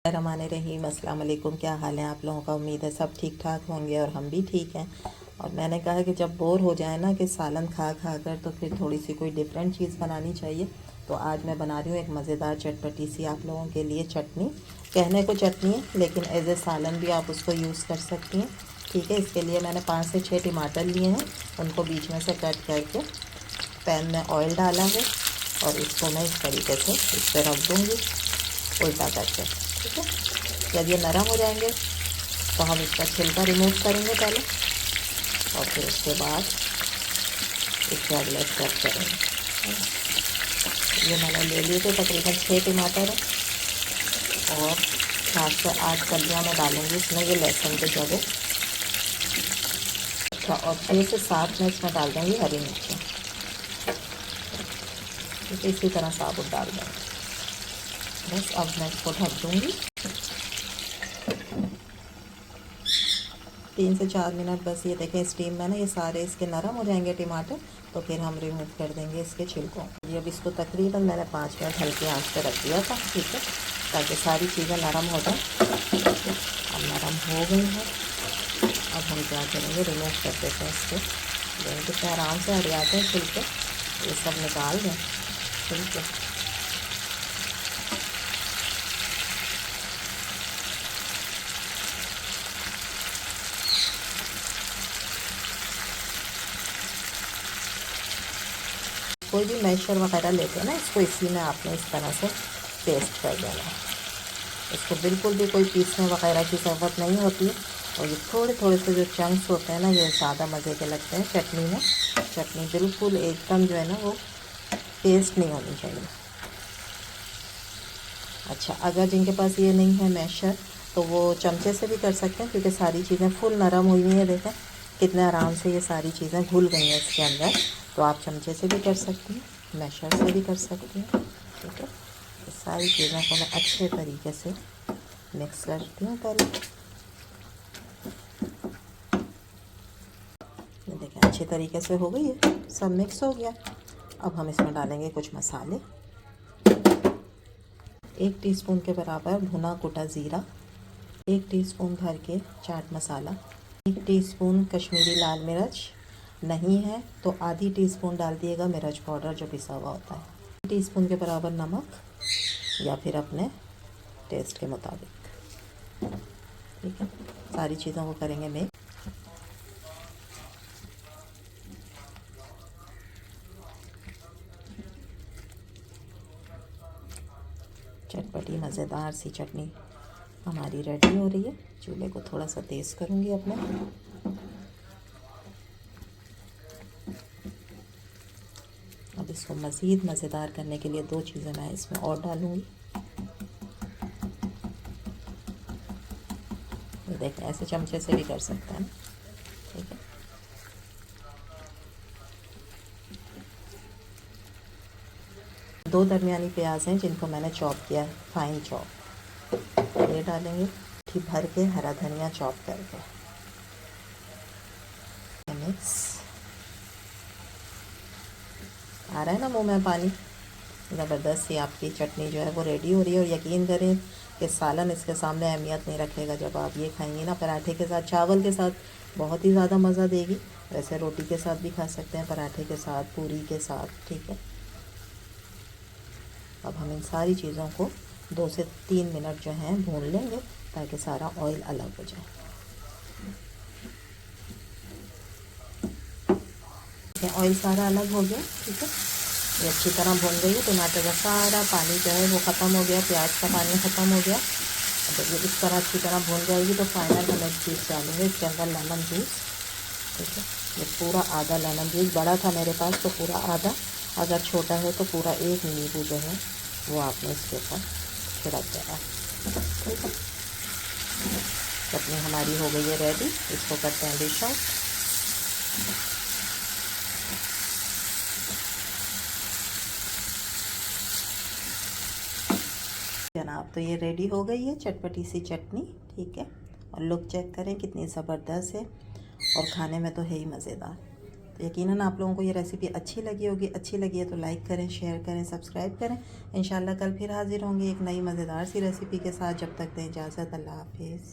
रहीम, अस्सलाम वालेकुम। क्या हाल है आप लोगों का? उम्मीद है सब ठीक ठाक होंगे और हम भी ठीक हैं। और मैंने कहा कि जब बोर हो जाए ना कि सालन खा खा कर, तो फिर थोड़ी सी कोई डिफरेंट चीज़ बनानी चाहिए। तो आज मैं बना रही हूँ एक मज़ेदार चटपटी सी आप लोगों के लिए चटनी। कहने को चटनी है लेकिन एज ए सालन भी आप उसको यूज़ कर सकती हैं। ठीक है, इसके लिए मैंने 5 से 6 टमाटर लिए हैं, उनको बीच में से कट करके पैन में ऑयल डाला है और इसको मैं इस तरीके से इस पर रख दूँगी उल्टा करके। ठीक है, जब ये नरम हो जाएंगे तो हम इसका छिलका रिमूव करेंगे पहले और फिर उसके बाद इसके अगले स्टेप करेंगे। ये मैंने ले लिए थे तकरीबन 6 टमाटर और 7 से 8 कलियाँ मैं डालूँगी इसमें, ये लहसुन के जगह। अच्छा, और 6 से 7 में इसमें डाल दूँगी हरी मिर्ची। ठीक है, इसी तरह साबुत डाल देंगे। बस अब मैं इसको ढक दूँगी 3 से 4 मिनट। बस ये देखें स्टीम में ना ये सारे इसके नरम हो जाएंगे टमाटर, तो फिर हम रिमूव कर देंगे इसके छिलकों। ये अब इसको तकरीबन मैंने 5 मिनट हल्की आंच पे रख दिया था। ठीक है, ताकि सारी चीज़ें नरम हो जाएं। अब नरम हो गई हैं, अब हम क्या करेंगे, रिमूव कर देते हैं इसके। देखिए कितने आराम से हट जाते हैं छिलके, ये सब निकाल दें। ठीक है, कोई भी मैशर वगैरह लेते हैं ना, इसको इसी में आपने इस तरह से पेस्ट कर देना है। इसको बिल्कुल भी कोई पीसने वगैरह की ज़रूरत नहीं होती है। और ये थोड़े थोड़े से जो चंक्स होते हैं ना, ये ज़्यादा मज़े के लगते हैं चटनी में। चटनी बिल्कुल एकदम जो है ना वो पेस्ट नहीं होनी चाहिए। अच्छा, अगर जिनके पास ये नहीं है मैशर तो वो चमचे से भी कर सकते हैं, क्योंकि सारी चीज़ें फुल नरम हुई हुई हैं। देखें कितने आराम से ये सारी चीज़ें घुल गई हैं इसके अंदर। तो आप चमचे से भी कर सकती हैं, मैशर से भी कर सकती हैं। ठीक है, ये सारी चीज़ों को मैं अच्छे तरीके से मिक्स करती हूँ पहले। ये देखें अच्छे तरीके से हो गई है, सब मिक्स हो गया। अब हम इसमें डालेंगे कुछ मसाले। 1 टीस्पून के बराबर भुना कुटा ज़ीरा, 1 टीस्पून भर के चाट मसाला, 1 टीस्पून कश्मीरी लाल मिर्च, नहीं है तो आधी टीस्पून डाल दिएगा मिर्च पाउडर जो पिसा हुआ होता है, 1 टीस्पून के बराबर नमक या फिर अपने टेस्ट के मुताबिक। ठीक है, सारी चीज़ों को करेंगे मिक्स। चटपटी मज़ेदार सी चटनी हमारी रेडी हो रही है। चूल्हे को थोड़ा सा तेज़ करूँगी अपने। अब इसको मज़ीद मज़ेदार करने के लिए 2 चीज़ें मैं इसमें और डालूँगी। ये देखें ऐसे चमचे से भी कर सकते हैं। ठीक है, दो दरमियानी प्याज हैं जिनको मैंने चॉप किया है, फाइन चॉप। ये डालेंगे ठीक भर के, हरा धनिया चॉप करके मिक्स। आ रहा है ना मुंह में पानी। ज़बरदस्त सी आपकी चटनी जो है वो रेडी हो रही है। और यकीन करें कि सालन इसके सामने अहमियत नहीं रखेगा। जब आप ये खाएंगी ना पराठे के साथ, चावल के साथ बहुत ही ज़्यादा मज़ा देगी। वैसे रोटी के साथ भी खा सकते हैं, पराठे के साथ, पूरी के साथ। ठीक है, अब हम इन सारी चीज़ों को 2 से 3 मिनट जो हैं भून लेंगे ताकि सारा ऑयल अलग हो जाए। ऑयल सारा अलग हो गया। ठीक है, ये अच्छी तरह भून गई है। टमाटर का सारा पानी जो है वो ख़त्म हो गया, प्याज का पानी ख़त्म हो गया। जब ये इस तरह अच्छी तरह भून जाएगी तो फाइनल हम एक चीज़ डालेंगे इसके अंदर, लेमन जूस। ठीक है, ये पूरा आधा लेमन जूस, बड़ा था मेरे पास तो पूरा आधा, अगर छोटा है तो पूरा 1 नींबू जो है वो आपने इसके ऊपर छिड़क देना। ठीक है, चटनी हमारी हो गई है रेडी। इसको करते हैं डिश आउट। जनाब, तो ये रेडी हो गई है चटपटी सी चटनी। ठीक है, और लुक चेक करें कितनी ज़बरदस्त है और खाने में तो है ही मज़ेदार। तो यकीनन आप लोगों को ये रेसिपी अच्छी लगी होगी। अच्छी लगी है तो लाइक करें, शेयर करें, सब्सक्राइब करें। इंशाल्लाह कल फिर हाजिर होंगे एक नई मज़ेदार सी रेसिपी के साथ। जब तक दें इजाज़त, अल्लाह हाफिज़।